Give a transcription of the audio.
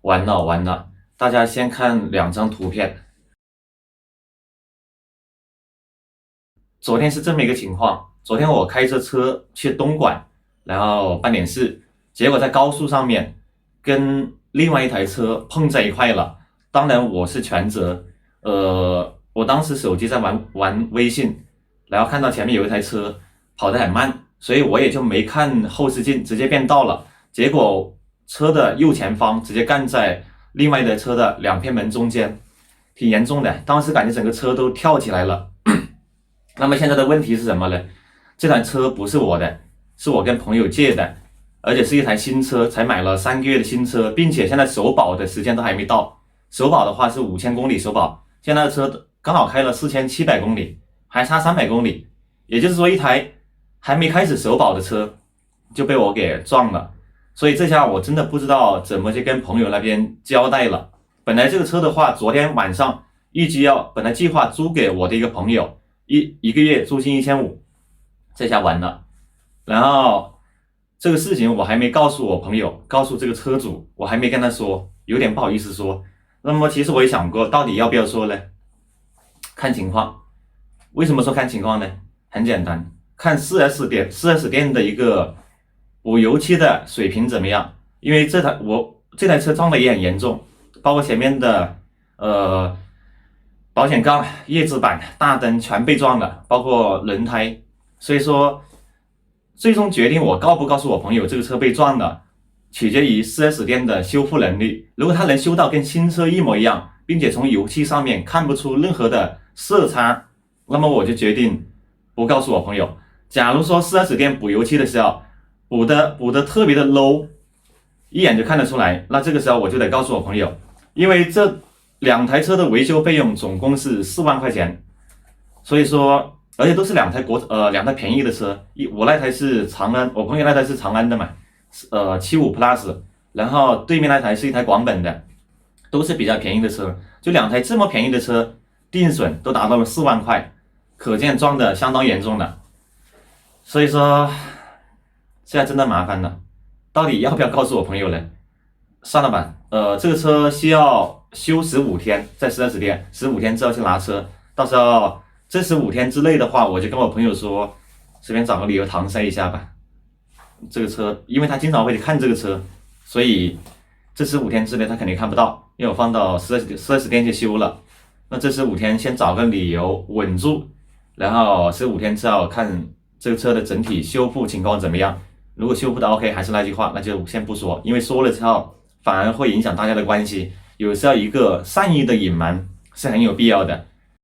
完了完了，大家先看两张图片。昨天是这么一个情况，昨天我开着车去东莞，然后办点事，结果在高速上面跟另外一台车碰在一块了。当然我是全责，我当时手机在玩微信，然后看到前面有一台车跑得很慢，所以我也就没看后视镜，直接变道了。结果车的右前方直接干在另外一台车的两片门中间，挺严重的，当时感觉整个车都跳起来了。那么现在的问题是什么呢？这台车不是我的，是我跟朋友借的，而且是一台新车，才买了3个月的新车，并且现在首保的时间都还没到。首保的话是5000公里首保，现在的车刚好开了4700公里，还差300公里，也就是说一台还没开始首保的车就被我给撞了。所以这下我真的不知道怎么去跟朋友那边交代了。本来这个车的话，昨天晚上预计本来计划租给我的一个朋友，一个月租金1500，这下完了。然后这个事情我还没告诉我朋友，告诉这个车主，我还没跟他说，有点不好意思说。那么其实我也想过，到底要不要说呢？看情况。为什么说看情况呢？很简单，看4S店的一个补油漆的水平怎么样。因为这台车撞的也很严重，包括前面的保险杠、叶子板、大灯全被撞了，包括轮胎。所以说最终决定我告不告诉我朋友这个车被撞了，取决于 4S 店的修复能力。如果他能修到跟新车一模一样，并且从油漆上面看不出任何的色差，那么我就决定不告诉我朋友。假如说 4S 店补油漆的时候补的特别的 low， 一眼就看得出来，那这个时候我就得告诉我朋友，因为这两台车的维修费用总共是4万块钱。所以说而且都是两台便宜的车，我那台是长安，我朋友那台是长安的嘛，75 Plus， 然后对面那台是一台广本的，都是比较便宜的车。就两台这么便宜的车，定损都达到了4万块，可见撞的相当严重了。所以说现在真的麻烦了，到底要不要告诉我朋友呢？算了吧，这个车需要修15天，在 4S 店15天之后去拿车，到时候这15天之内的话，我就跟我朋友说，随便找个理由搪塞一下吧。这个车，因为他经常会去看这个车，所以这15天之内他肯定看不到，因为我放到 4S 店去修了。那这15天先找个理由稳住，然后15天之后看这个车的整体修复情况怎么样。如果修复的 OK， 还是那句话，那就先不说，因为说了之后反而会影响大家的关系。有时候一个善意的隐瞒是很有必要的。